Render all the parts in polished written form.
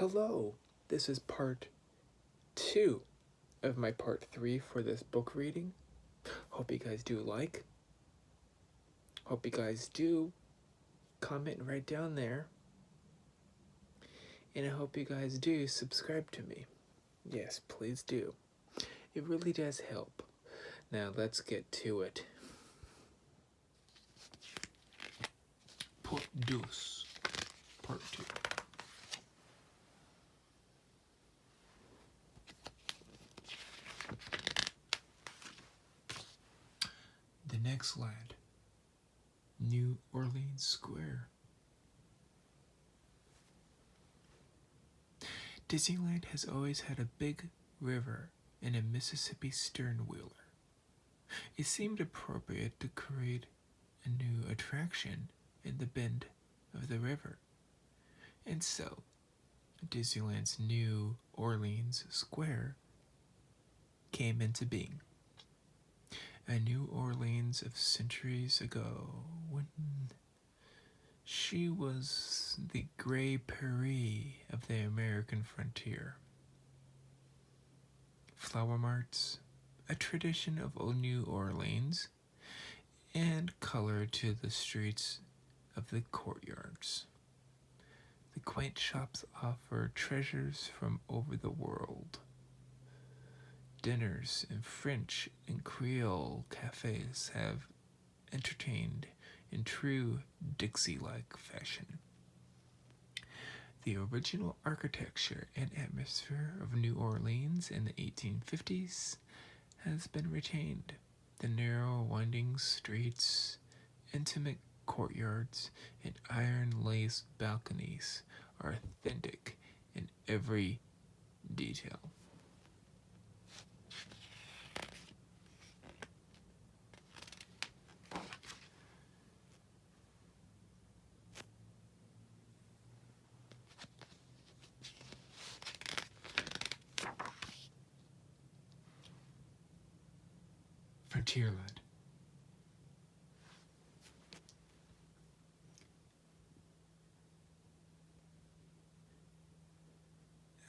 Hello, this is part 2 of my part 3 for this book reading. Hope you guys do like. Hope you guys do comment right down there. And I hope you guys do subscribe to me. Yes, please do. It really does help. Now let's get to it. Part 2. Part 2. The next land, New Orleans Square. Disneyland has always had a big river and a Mississippi sternwheeler. It seemed appropriate to create a new attraction in the bend of the river. And so, Disneyland's New Orleans Square came into being. A New Orleans of centuries ago, when she was the Grey Prairie of the American frontier. Flower marts, a tradition of old New Orleans, and color to the streets of the courtyards. The quaint shops offer treasures from over the world. Dinners in French and Creole cafes have entertained in true Dixie-like fashion. The original architecture and atmosphere of New Orleans in the 1850s has been retained. The narrow, winding streets, intimate courtyards, and iron-laced balconies are authentic in every detail. Frontierland.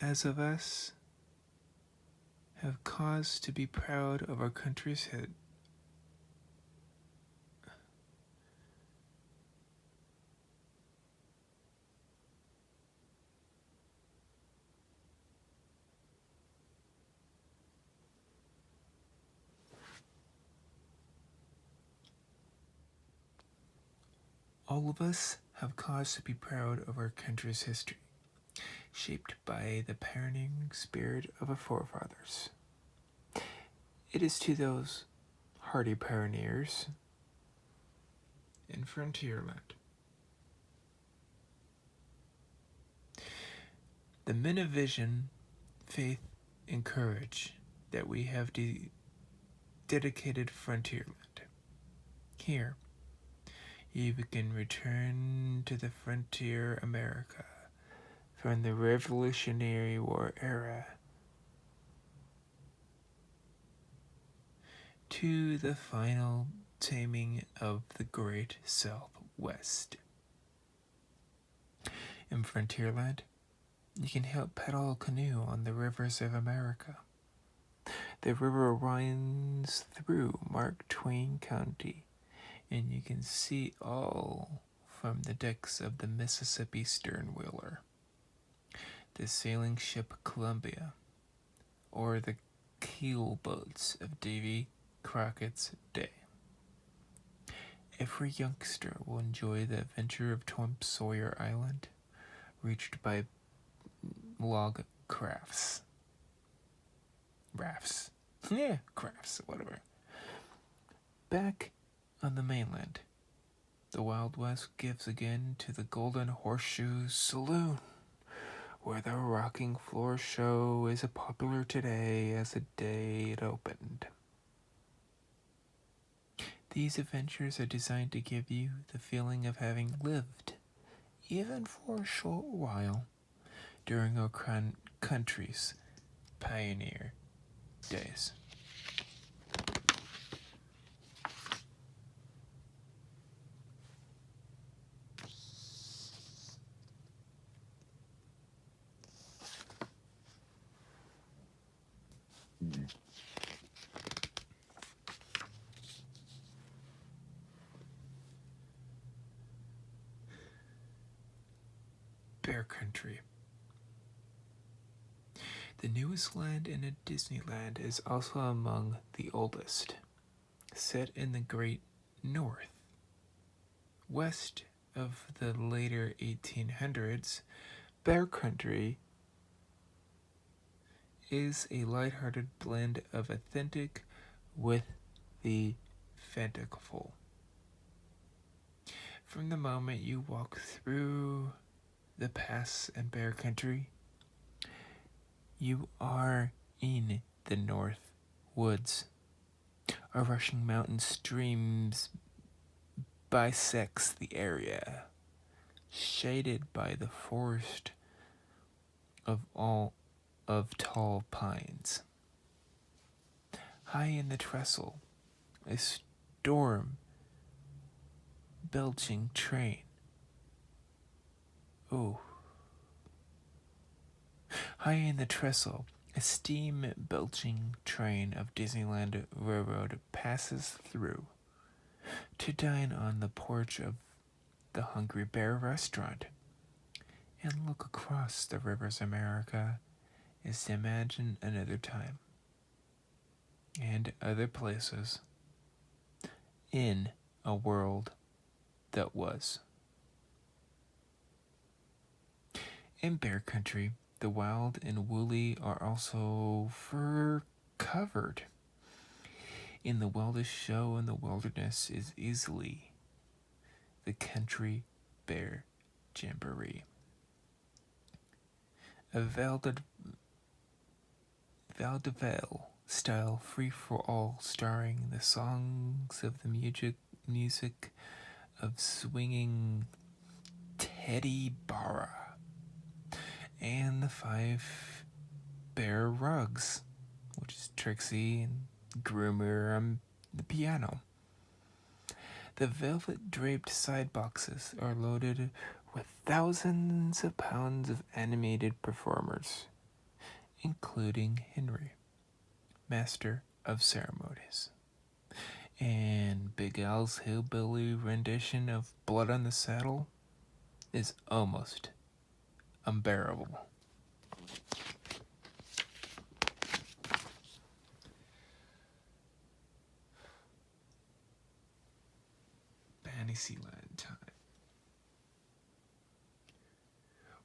As of us have cause to be proud of our country's head. All of us have cause to be proud of our country's history, shaped by the pioneering spirit of our forefathers. It is to those hardy pioneers in Frontierland, the men of vision, faith, and courage that we have dedicated Frontierland. Here, you can return to the frontier America from the Revolutionary War era to the final taming of the Great Southwest. In Frontierland, you can help paddle a canoe on the rivers of America. The river winds through Mark Twain County, and you can see all from the decks of the Mississippi sternwheeler, the sailing ship Columbia, or the keel boats of Davy Crockett's day. Every youngster will enjoy the adventure of Tom Sawyer Island, reached by log crafts. Crafts, whatever. Back on the mainland, the Wild West gives again to the Golden Horseshoe Saloon, where the rocking floor show is as popular today as the day it opened. These adventures are designed to give you the feeling of having lived, even for a short while, during our country's pioneer days. Bear Country. The newest land in a Disneyland is also among the oldest. Set in the Great North. West of the later 1800s, Bear Country is a lighthearted blend of authentic with the fanciful. From the moment you walk through the pass in Bear Country, you are in the North Woods. A rushing mountain streams bisects the area, shaded by the forest of tall pines. High in the trestle, a storm belching train. Oh. High in the trestle, a steam belching train of Disneyland Railroad passes through to dine on the porch of the Hungry Bear restaurant and look across the rivers America is to imagine another time and other places in a world that was. In Bear Country, the wild and woolly are also fur covered. In the wildest show in the wilderness is easily the Country Bear Jamboree. A vaudeville style free-for-all starring the songs of the music of swinging Teddy Barra and the 5 bear rugs, which is Trixie and Groomer on the piano. The velvet-draped side boxes are loaded with thousands of pounds of animated performers, including Henry, Master of Ceremonies. And Big Al's hillbilly rendition of Blood on the Saddle is almost unbearable. Fantasyland time.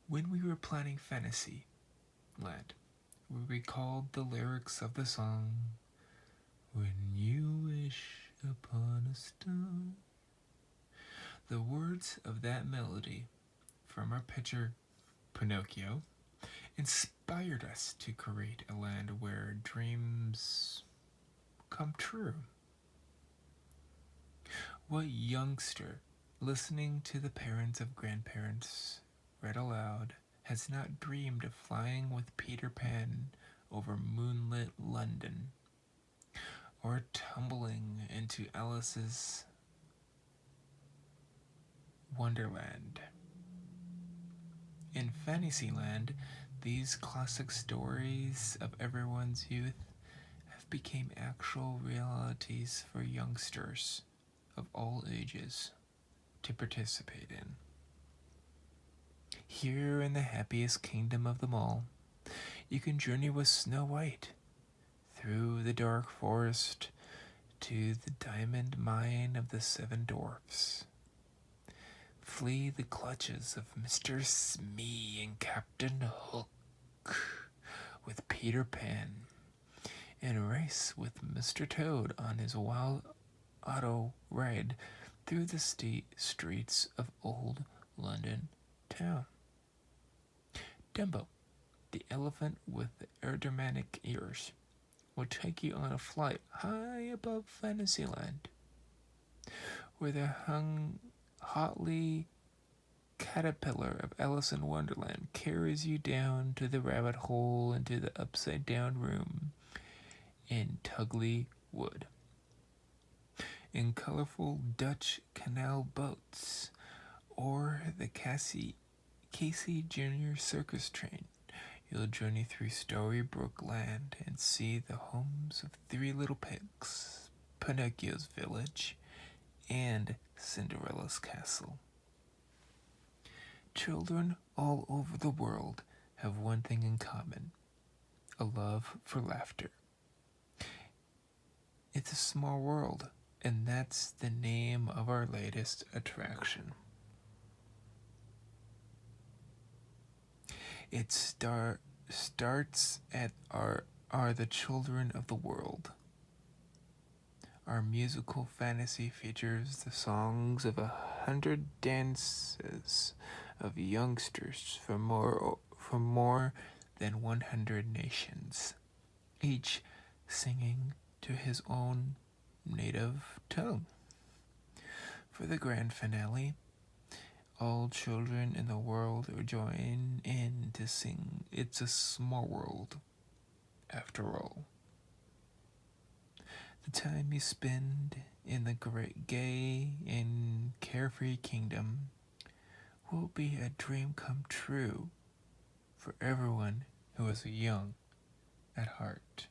When we were planning Fantasyland, we recalled the lyrics of the song, "When you wish upon a star." The words of that melody from our picture, Pinocchio, inspired us to create a land where dreams come true. What youngster, listening to the parents of grandparents read aloud, has not dreamed of flying with Peter Pan over moonlit London, or tumbling into Alice's Wonderland? In Fantasyland, these classic stories of everyone's youth have become actual realities for youngsters of all ages to participate in. Here in the happiest kingdom of them all, you can journey with Snow White through the dark forest to the diamond mine of the 7 dwarfs. Flee the clutches of Mr. Smee and Captain Hook with Peter Pan, and race with Mr. Toad on his wild auto ride through the streets of old London town. Dumbo, the elephant with the aerodynamic ears, will take you on a flight high above Fantasyland, where the hotly caterpillar of Alice in Wonderland carries you down to the rabbit hole into the upside-down room in Tugley Wood. In colorful Dutch canal boats, or the Casey Jr. circus train, You'll journey through Storybrook Land and see the homes of three little pigs, Pinocchio's village, and Cinderella's castle. Children all over the world have one thing in common: a love for laughter. It's a small world, and that's the name of our latest attraction. It starts at Are the Children of the World. Our musical fantasy features the songs of 100 dances of youngsters from more than 100 nations, each singing to his own native tongue. For the grand finale, all children in the world join in to sing It's a Small World, after all. The time you spend in the great gay and carefree kingdom will be a dream come true for everyone who is young at heart.